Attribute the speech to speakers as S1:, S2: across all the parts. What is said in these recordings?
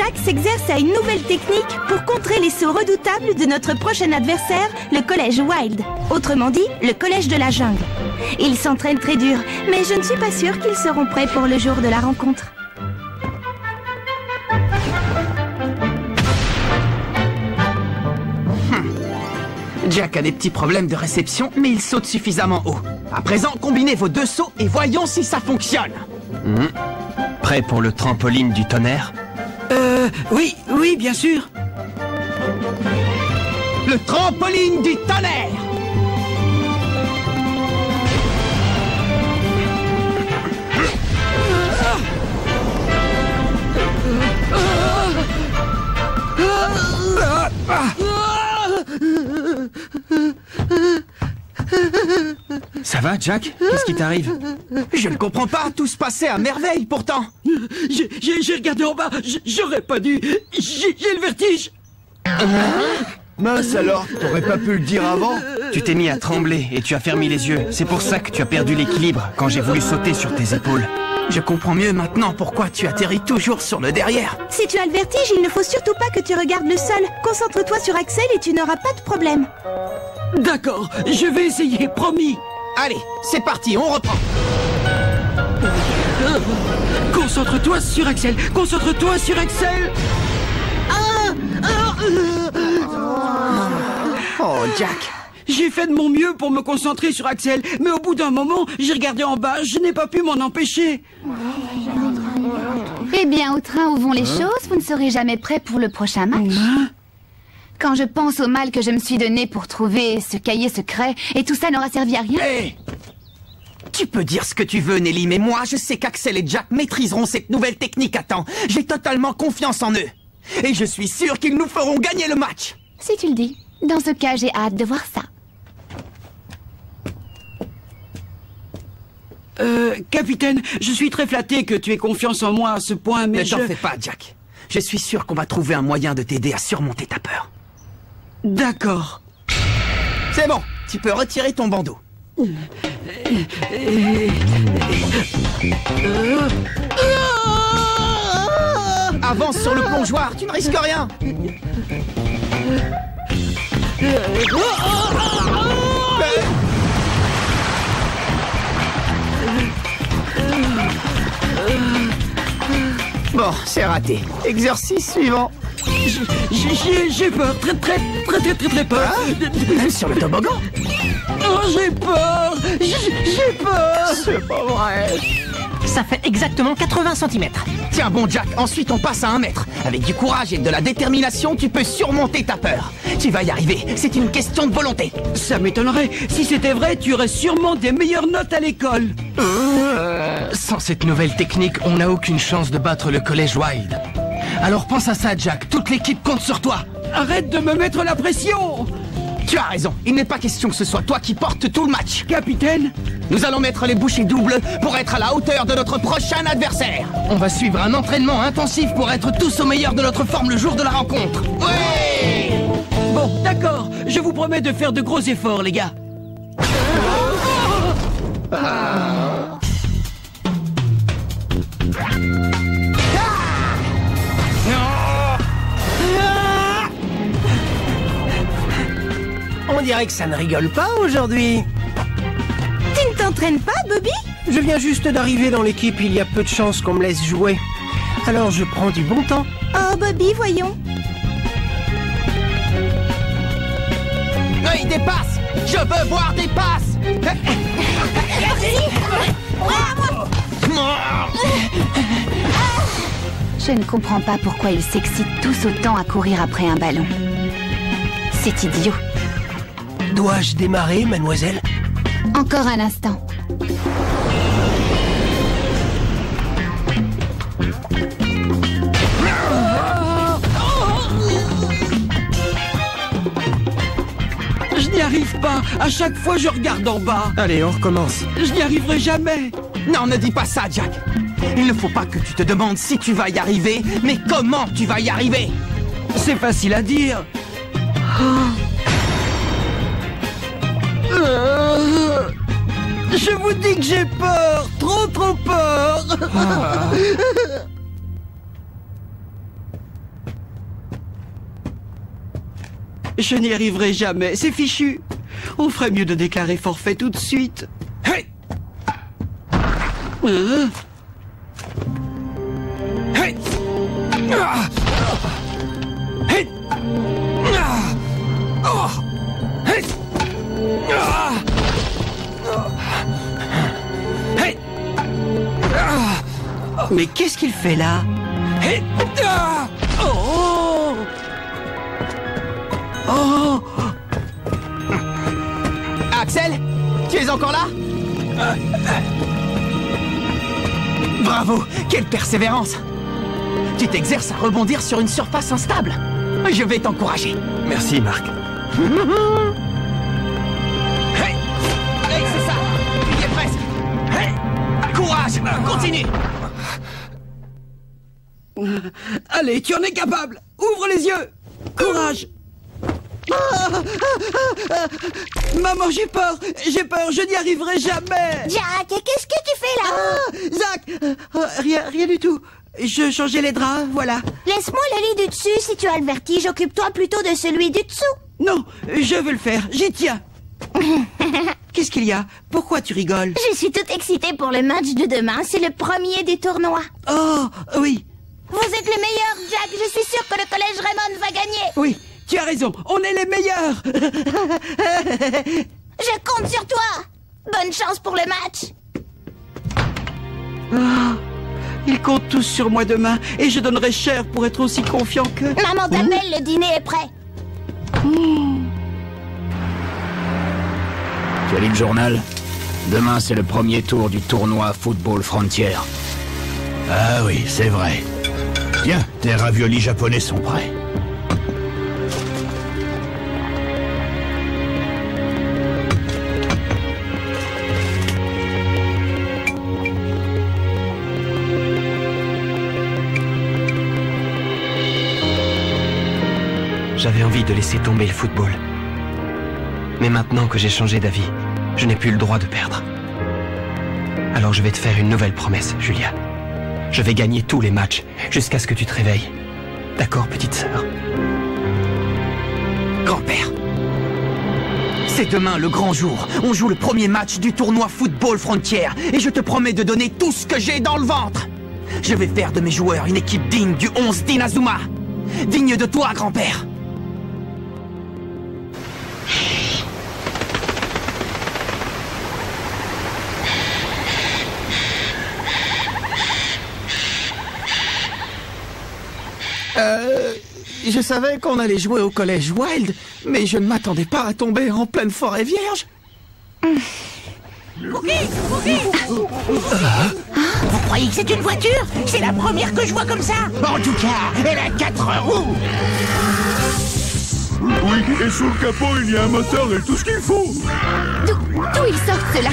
S1: Jack s'exerce à une nouvelle technique pour contrer les sauts redoutables de notre prochain adversaire, le collège Wild. Autrement dit, le collège de la jungle. Ils s'entraînent très dur, mais je ne suis pas sûre qu'ils seront prêts pour le jour de la rencontre.
S2: Jack a des petits problèmes de réception, mais il saute suffisamment haut. À présent, combinez vos deux sauts et voyons si ça fonctionne.
S3: Prêt pour le trampoline du tonnerre?
S4: Oui, bien sûr.
S2: Le trampoline du tonnerre!
S3: Ça va, Jack? Qu'est-ce qui t'arrive?
S2: Je ne comprends pas, tout se passait à merveille pourtant.
S4: J'ai regardé en bas, j'aurais pas dû. J'ai le vertige.
S5: Mince alors, t'aurais pas pu le dire avant?
S3: Tu t'es mis à trembler et tu as fermé les yeux. C'est pour ça que tu as perdu l'équilibre quand j'ai voulu sauter sur tes épaules.
S2: Je comprends mieux maintenant pourquoi tu atterris toujours sur le derrière.
S1: Si tu as le vertige, il ne faut surtout pas que tu regardes le sol. Concentre-toi sur Axel et tu n'auras pas de problème.
S4: D'accord, je vais essayer, promis.
S2: Allez, c'est parti, on reprend.
S4: Concentre-toi sur Axel, concentre-toi sur Axel.
S2: Oh, Jack.
S4: J'ai fait de mon mieux pour me concentrer sur Axel, mais au bout d'un moment, j'ai regardé en bas, je n'ai pas pu m'en empêcher.
S6: Eh bien, au train où vont les choses, vous ne serez jamais prêt pour le prochain match. Quand je pense au mal que je me suis donné pour trouver ce cahier secret, et tout ça n'aura servi à rien.
S2: Hé! Tu peux dire ce que tu veux, Nelly, mais moi, je sais qu'Axel et Jack maîtriseront cette nouvelle technique à temps. J'ai totalement confiance en eux. Et je suis sûr qu'ils nous feront gagner le match.
S6: Si tu le dis. Dans ce cas, j'ai hâte de voir ça.
S4: Capitaine, je suis très flatté que tu aies confiance en moi à ce point, mais
S2: ne t'en fais pas, Jack. Je suis sûr qu'on va trouver un moyen de t'aider à surmonter ta peur.
S4: D'accord.
S2: C'est bon, tu peux retirer ton bandeau. Avance sur le plongeoir, tu ne risques rien. Bon, c'est raté. Exercice suivant.
S4: J'ai peur, très peur.
S2: Même sur le toboggan?
S4: Oh, j'ai peur. J'ai peur.
S2: C'est pas vrai.
S7: Ça fait exactement 80 cm.
S2: Tiens bon Jack, ensuite on passe à 1 mètre. Avec du courage et de la détermination, tu peux surmonter ta peur. Tu vas y arriver, c'est une question de volonté.
S4: Ça m'étonnerait. Si c'était vrai, tu aurais sûrement des meilleures notes à l'école.
S3: Sans cette nouvelle technique, on n'a aucune chance de battre le collège Wild. Alors pense à ça, Jack. Toute l'équipe compte sur toi.
S4: Arrête de me mettre la pression.
S2: Tu as raison, il n'est pas question que ce soit toi qui porte tout le match.
S4: Capitaine,
S2: nous allons mettre les bouchées doubles pour être à la hauteur de notre prochain adversaire.
S3: On va suivre un entraînement intensif pour être tous au meilleur de notre forme le jour de la rencontre.
S2: Ouais!
S4: Bon, d'accord. Je vous promets de faire de gros efforts, les gars.
S7: On dirait que ça ne rigole pas aujourd'hui.
S1: Tu ne t'entraînes pas, Bobby?
S7: Je viens juste d'arriver dans l'équipe, il y a peu de chances qu'on me laisse jouer. Alors je prends du bon temps.
S1: Oh, Bobby, voyons.
S2: Il dépasse. Je veux voir des passes.
S6: Je ne comprends pas pourquoi ils s'excitent tous autant à courir après un ballon. C'est idiot.
S7: Dois-je démarrer, mademoiselle?
S6: Encore un instant.
S4: Je n'y arrive pas. À chaque fois, je regarde en bas.
S3: Allez, on recommence.
S4: Je n'y arriverai jamais.
S2: Non, ne dis pas ça, Jack. Il ne faut pas que tu te demandes si tu vas y arriver, mais comment tu vas y arriver.
S4: C'est facile à dire. Je vous dis que j'ai peur. Trop peur. Je n'y arriverai jamais, c'est fichu. On ferait mieux de déclarer forfait tout de suite.
S2: Hey! Hey! Ah! Hey! Ah! Oh! Hey! Ah! Hey! Ah!
S4: Mais qu'est-ce qu'il fait là?
S2: Hey! Ah!
S4: Oh! Oh!
S2: Axel, tu es encore là? Bravo, quelle persévérance! Tu t'exerces à rebondir sur une surface instable. Je vais t'encourager.
S3: Merci, Marc.
S2: Hey! Hey, c'est ça! Tu y es presque! Hey! Courage! Continue!
S4: Allez, tu en es capable! Ouvre les yeux! Courage! Maman, j'ai peur, je n'y arriverai jamais.
S1: Jack, qu'est-ce que tu fais là?
S4: Zach, rien du tout. Je changeais les draps, voilà.
S1: Laisse-moi le lit du dessus si tu as le vertige. Occupe-toi plutôt de celui du dessous.
S4: Non, je veux le faire, j'y tiens. Qu'est-ce qu'il y a? Pourquoi tu rigoles?
S1: Je suis toute excitée pour le match de demain. C'est le premier du tournoi.
S4: Oh, oui.
S1: Vous êtes le meilleur, Jack. Je suis sûre que le collège Raymond va gagner.
S4: Oui, tu as raison, on est les meilleurs.
S1: Je compte sur toi. Bonne chance pour le match.
S4: Ils comptent tous sur moi demain et je donnerai cher pour être aussi confiant que...
S1: Maman t'appelle, le dîner est prêt.
S8: Tu as lu le journal? Demain, c'est le premier tour du tournoi Football Frontier.
S5: Ah oui, c'est vrai. Tiens, tes raviolis japonais sont prêts.
S3: J'avais envie de laisser tomber le football. Mais maintenant que j'ai changé d'avis, je n'ai plus le droit de perdre. Alors je vais te faire une nouvelle promesse, Julia. Je vais gagner tous les matchs, jusqu'à ce que tu te réveilles. D'accord, petite sœur?
S2: Grand-père, c'est demain le grand jour. On joue le premier match du tournoi Football Frontier. Et je te promets de donner tout ce que j'ai dans le ventre. Je vais faire de mes joueurs une équipe digne du 11 d'Inazuma. Digne de toi, grand-père. Je savais qu'on allait jouer au collège Wild, mais je ne m'attendais pas à tomber en pleine forêt vierge.
S1: Vous croyez que c'est une voiture? C'est la première que je vois comme ça.
S2: En tout cas, elle a 4 roues.
S5: Oui, et sous le capot, il y a un moteur et tout ce qu'il faut.
S6: D'où ils sortent ceux-là?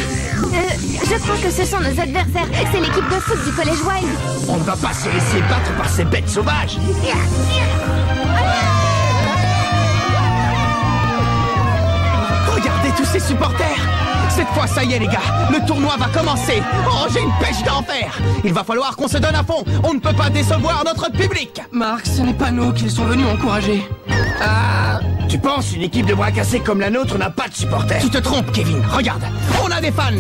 S6: Je crois que ce sont nos adversaires. C'est l'équipe de foot du collège Wild.
S2: On ne va pas se laisser battre par ces bêtes sauvages. Regardez tous ces supporters. Cette fois, ça y est, les gars. Le tournoi va commencer. Oh, j'ai une pêche d'enfer. Il va falloir qu'on se donne à fond. On ne peut pas décevoir notre public.
S3: Marc, ce n'est pas nous qu'ils sont venus encourager.
S2: Ah,
S5: Tu penses, une équipe de bras cassés comme la nôtre n'a pas de supporters?
S2: tu te trompes, Kevin. Regarde, on a des fans.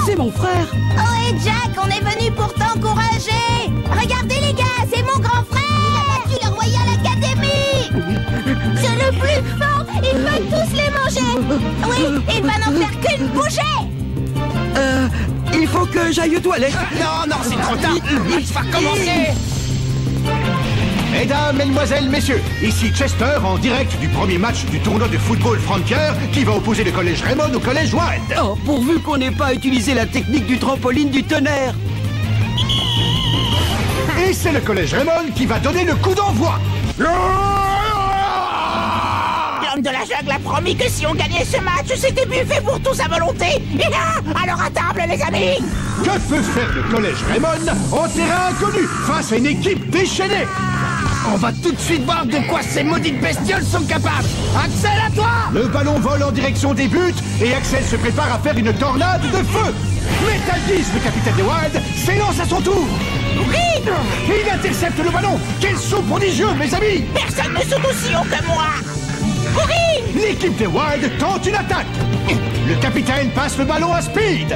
S4: C'est mon frère.
S1: Oh, et Jack, on est venu pour t'encourager. Regardez, les gars, c'est mon grand frère. Il a battu la Royal Academy. C'est le plus fort. Il va tous les manger. Oui, il va n'en faire qu'une bouchée.
S4: Il faut que j'aille aux toilettes.
S2: Non, non, c'est trop tard. Le match va commencer.
S5: Mesdames, mesdemoiselles, messieurs, ici Chester en direct du premier match du tournoi de Football Frontier qui va opposer le collège Raymond au collège Wild.
S4: Oh, pourvu qu'on n'ait pas utilisé la technique du trampoline du tonnerre.
S5: Et c'est le collège Raymond qui va donner le coup d'envoi.
S1: L'homme de la jungle a promis que si on gagnait ce match, c'était buffet pour tous à volonté. Et là, alors à table, les amis.
S5: Que peut faire le collège Raymond en terrain inconnu face à une équipe déchaînée?
S8: On va tout de suite voir de quoi ces maudites bestioles sont capables. Axel, à toi!
S5: Le ballon vole en direction des buts et Axel se prépare à faire une tornade de feu. Metal Geese, le capitaine des Wilds, s'élance à son tour.
S9: Oui!
S5: Il intercepte le ballon. Quel saut prodigieux, mes amis!
S9: Personne ne saute aussi haut que moi! Oui!
S5: L'équipe des Wilds tente une attaque. Le capitaine passe le ballon à Speed.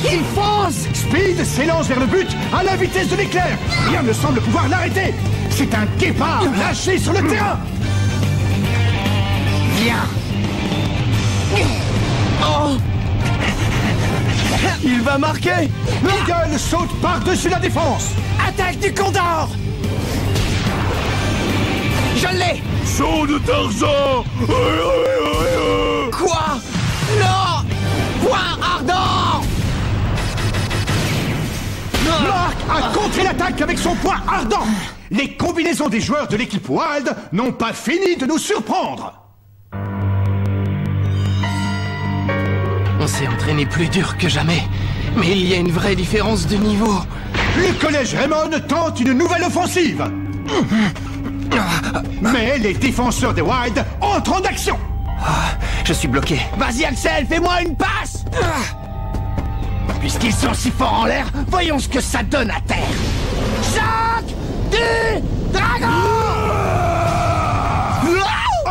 S5: Il fonce! Speed s'élance vers le but à la vitesse de l'éclair. Rien ne semble pouvoir l'arrêter. C'est un guépard lâché sur le terrain.
S2: Viens.
S8: Oh! Il va marquer!
S5: Eagle saute par-dessus la défense.
S8: Attaque du Condor! Je l'ai!
S5: Saut de Tarzan.
S8: Quoi? Non! Point ardent!
S5: Mark a contré l'attaque avec son poing ardent. Les combinaisons des joueurs de l'équipe Wild n'ont pas fini de nous surprendre.
S3: On s'est entraîné plus dur que jamais. Mais il y a une vraie différence de niveau.
S5: Le collège Raymond tente une nouvelle offensive. Mais les défenseurs des Wild entrent en action.
S3: Je suis bloqué.
S8: Vas-y, Axel, fais-moi une passe! Puisqu'ils sont si forts en l'air, voyons ce que ça donne à terre. Choc du dragon!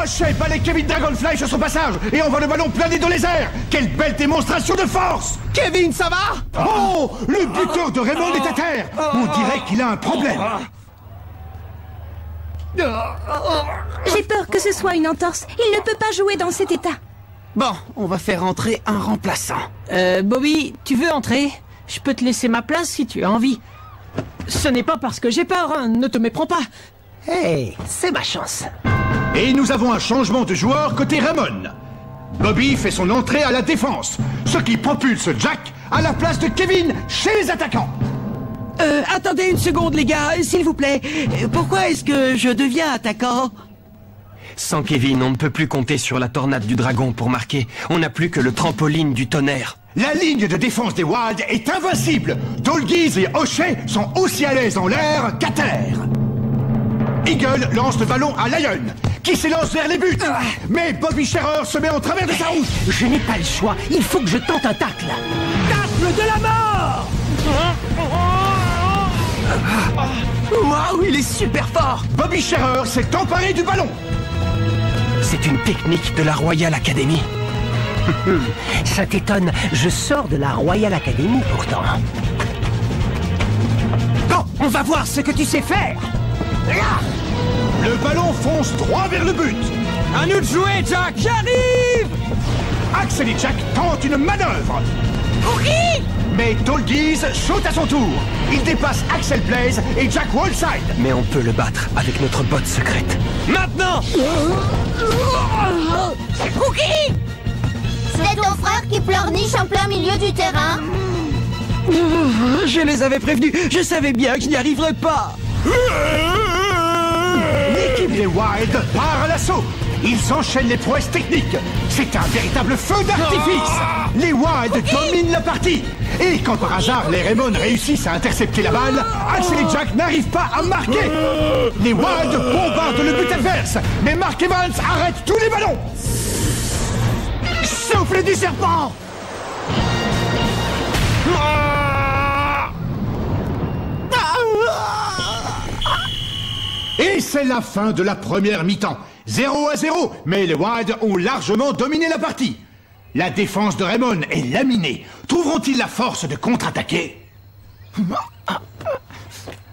S5: O'Shea balaye Kevin Dragonfly sur son passage et envoie le ballon planer dans les airs. Quelle belle démonstration de force!
S8: Kevin, ça va?
S5: Oh! Le buteur de Raymond est à terre. On dirait qu'il a un problème.
S1: J'ai peur que ce soit une entorse. Il ne peut pas jouer dans cet état.
S2: Bon, on va faire entrer un remplaçant.
S7: Bobby, tu veux entrer? Je peux te laisser ma place si tu as envie. Ce n'est pas parce que j'ai peur, hein, ne te méprends pas. Hey, c'est ma chance.
S5: Et nous avons un changement de joueur côté Raymond. Bobby fait son entrée à la défense, ce qui propulse Jack à la place de Kevin chez les attaquants.
S4: Attendez une seconde, les gars, s'il vous plaît. Pourquoi est-ce que je deviens attaquant?
S3: Sans Kevin, on ne peut plus compter sur la tornade du dragon pour marquer. On n'a plus que le trampoline du tonnerre.
S5: La ligne de défense des Wilds est invincible. Dolgies et O'Shea sont aussi à l'aise en l'air qu'à terre. Eagle lance le ballon à Lion, qui s'élance vers les buts. Mais Bobby Scherer se met en travers de sa route.
S7: Je n'ai pas le choix, il faut que je tente un tacle. Tacle de la mort!
S2: Waouh, il est super fort!
S5: Bobby Scherer s'est emparé du ballon.
S3: C'est une technique de la Royal Academy.
S7: Ça t'étonne, je sors de la Royal Academy pourtant. Bon, on va voir ce que tu sais faire.
S5: Le ballon fonce droit vers le but.
S4: À nous de jouer, Jack! J'arrive!
S5: Axel et Jack tentent une manœuvre.
S9: Oui!
S5: Mais Dolgies saute à son tour. Il dépasse Axel Blaze et Jack Wallside.
S3: Mais on peut le battre avec notre botte secrète.
S4: Maintenant!
S9: Cookie!
S10: C'est ton frère qui pleurniche en plein milieu du terrain?
S4: Je les avais prévenus, je savais bien que je n'y arriverais pas!
S5: L'équipe des Wild part à l'assaut. Ils enchaînent les prouesses techniques. C'est un véritable feu d'artifice. Les Wild dominent la partie. Et quand par hasard les Raymond réussissent à intercepter la balle, Axel et Jack n'arrivent pas à marquer. Les Wild bombardent le but adverse. Mais Mark Evans arrête tous les ballons. Souffle du serpent. Et c'est la fin de la première mi-temps. 0-0, mais les Wild ont largement dominé la partie. La défense de Raymond est laminée. Trouveront-ils la force de contre-attaquer?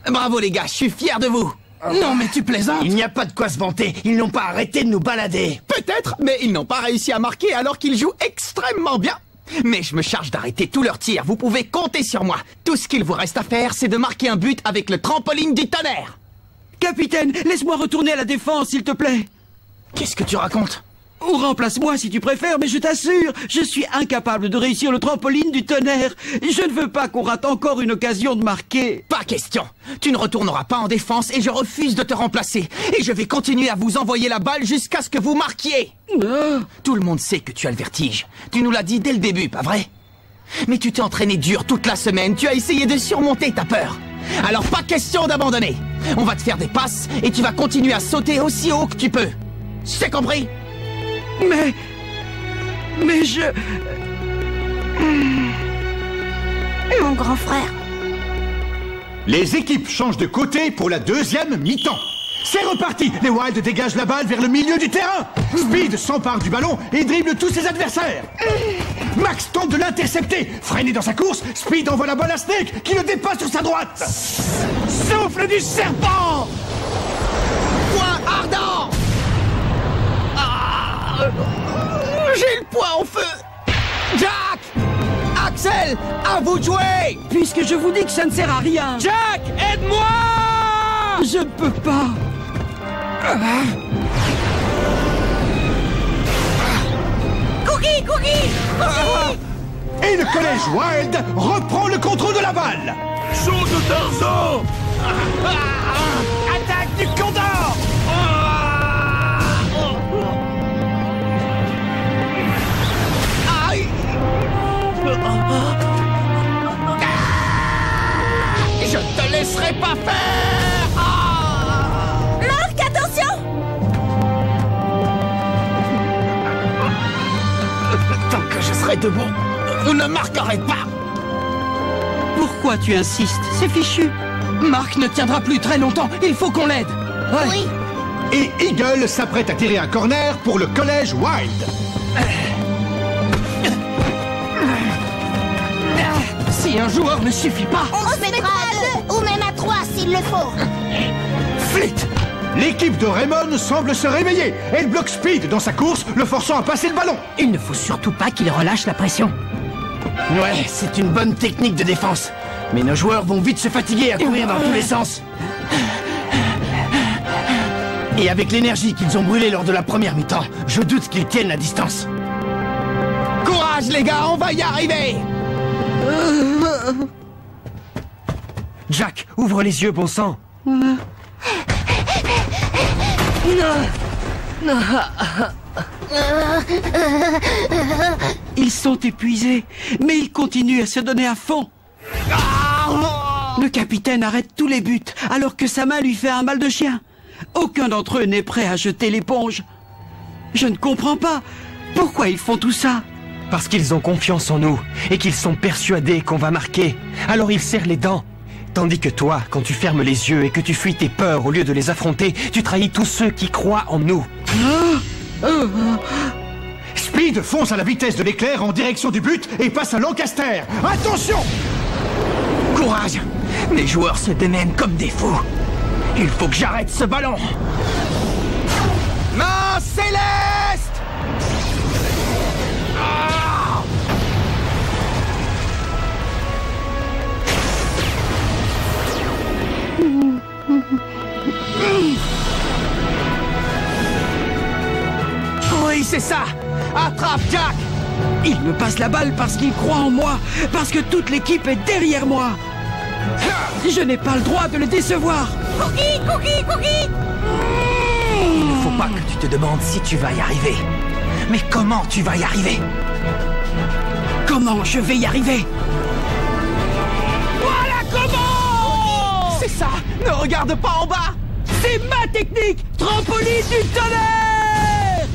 S2: Bravo les gars, je suis fier de vous.
S8: Non mais tu plaisantes?
S2: Il n'y a pas de quoi se vanter, ils n'ont pas arrêté de nous balader. Peut-être, mais ils n'ont pas réussi à marquer alors qu'ils jouent extrêmement bien. Mais je me charge d'arrêter tous leurs tirs, vous pouvez compter sur moi. Tout ce qu'il vous reste à faire, c'est de marquer un but avec le trampoline du tonnerre.
S4: Capitaine, laisse-moi retourner à la défense, s'il te plaît.
S2: Qu'est-ce que tu racontes?
S4: Ou remplace-moi si tu préfères, mais je t'assure, je suis incapable de réussir le trampoline du tonnerre. Je ne veux pas qu'on rate encore une occasion de marquer.
S2: Pas question. Tu ne retourneras pas en défense et je refuse de te remplacer. Et je vais continuer à vous envoyer la balle jusqu'à ce que vous marquiez. Tout le monde sait que tu as le vertige. Tu nous l'as dit dès le début, pas vrai? Mais tu t'es entraîné dur toute la semaine, tu as essayé de surmonter ta peur. Alors pas question d'abandonner. On va te faire des passes et tu vas continuer à sauter aussi haut que tu peux. C'est compris?
S4: Mais je...
S1: Mon grand frère.
S5: Les équipes changent de côté pour la deuxième mi-temps. C'est reparti! Les Wilds dégagent la balle vers le milieu du terrain. Speed s'empare du ballon et dribble tous ses adversaires. Max tente de l'intercepter. Freiné dans sa course, Speed envoie la balle à Snake qui le dépasse sur sa droite. Souffle du serpent!
S2: Point ardent! J'ai le poing en feu! Jack! Axel! À vous de jouer!
S4: Puisque je vous dis que ça ne sert à rien.
S2: Jack! Aide-moi!
S4: Je ne peux pas.
S9: Cookie, Cookie!
S5: Et le collège Wild reprend le contrôle de la balle.
S8: Saut de Tarzan!
S5: Attaque du Condor!
S2: Aïe! Je te laisserai pas faire!
S1: Marc, attention!
S2: Tant que je serai debout, vous ne marquerez pas!
S4: Pourquoi tu insistes? C'est fichu.
S2: Marc ne tiendra plus très longtemps, il faut qu'on l'aide!
S10: Oui.
S5: Et Eagle s'apprête à tirer un corner pour le collège Wild.
S2: Si un joueur ne suffit pas...
S10: On se mettra à 2 ou même à 3 s'il le faut.
S5: Flit! L'équipe de Raymond semble se réveiller. Elle bloque Speed dans sa course, le forçant à passer le ballon.
S7: Il ne faut surtout pas qu'il relâche la pression.
S8: Ouais, c'est une bonne technique de défense. Mais nos joueurs vont vite se fatiguer à courir dans tous les sens. Et avec l'énergie qu'ils ont brûlée lors de la première mi-temps, je doute qu'ils tiennent la distance.
S2: Courage les gars, on va y arriver!
S3: Jack, ouvre les yeux, bon sang.
S4: Ils sont épuisés, mais ils continuent à se donner à fond. Le capitaine arrête tous les buts, alors que sa main lui fait un mal de chien. Aucun d'entre eux n'est prêt à jeter l'éponge. Je ne comprends pas. Pourquoi ils font tout ça?
S3: Parce qu'ils ont confiance en nous et qu'ils sont persuadés qu'on va marquer. Alors ils serrent les dents. Tandis que toi, quand tu fermes les yeux et que tu fuis tes peurs au lieu de les affronter, tu trahis tous ceux qui croient en nous.
S5: Speed fonce à la vitesse de l'éclair en direction du but et passe à Lancaster. Attention!
S2: Courage! Mes joueurs se démènent comme des fous. Il faut que j'arrête ce ballon. Main céleste! Oui, c'est ça! Attrape, Jack!
S4: Il me passe la balle parce qu'il croit en moi, parce que toute l'équipe est derrière moi. Je n'ai pas le droit de le décevoir.
S9: Cookie, Cookie, Cookie!
S2: Il ne faut pas que tu te demandes si tu vas y arriver. Mais comment tu vas y arriver?
S4: Comment je vais y arriver?
S2: Voilà comment! C'est ça! Ne regarde pas en bas!
S4: C'est ma technique! Trampoline du tonnerre!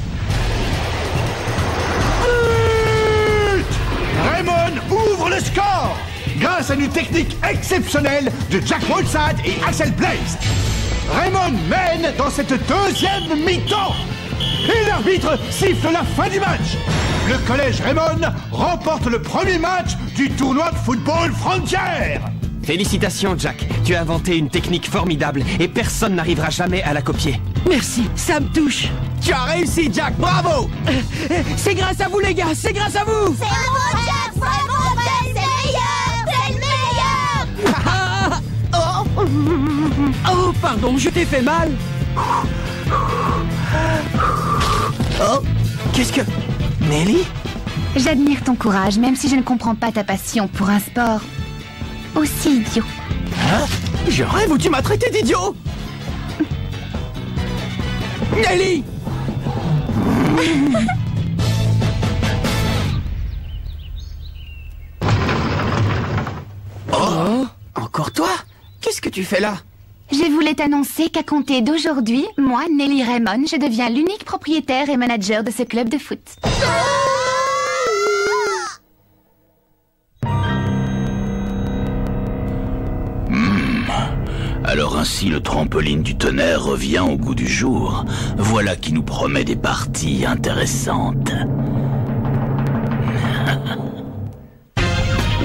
S5: Raymond ouvre le score grâce à une technique exceptionnelle de Jack Whiteside et Axel Blaze. Raymond mène dans cette deuxième mi-temps. Et l'arbitre siffle la fin du match. Le collège Raymond remporte le premier match du tournoi de football frontière.
S3: Félicitations, Jack. Tu as inventé une technique formidable et personne n'arrivera jamais à la copier.
S4: Merci, ça me touche.
S2: Tu as réussi, Jack! Bravo!
S4: C'est grâce à vous, les gars, c'est grâce à vous!
S10: C'est bon, Jack, c'est bon, c'est le meilleur!
S4: Oh, pardon, je t'ai fait mal.
S2: Oh! Qu'est-ce que... Nelly?
S6: J'admire ton courage, même si je ne comprends pas ta passion pour un sport aussi idiot.
S2: Hein? Je rêve ou tu m'as traité d'idiot? Nelly! Oh! Encore toi? Qu'est-ce que tu fais là?
S6: Je voulais t'annoncer qu'à compter d'aujourd'hui, moi, Nelly Raymond, je deviens l'unique propriétaire et manager de ce club de foot.
S8: Alors ainsi le trampoline du tonnerre revient au goût du jour. Voilà qui nous promet des parties intéressantes.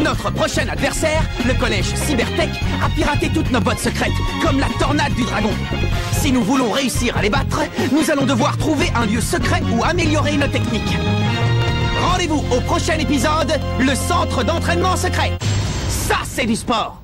S2: Notre prochain adversaire, le collège Cybertech, a piraté toutes nos bottes secrètes, comme la tornade du dragon. Si nous voulons réussir à les battre, nous allons devoir trouver un lieu secret où améliorer nos techniques. Rendez-vous au prochain épisode, le centre d'entraînement secret. Ça, c'est du sport.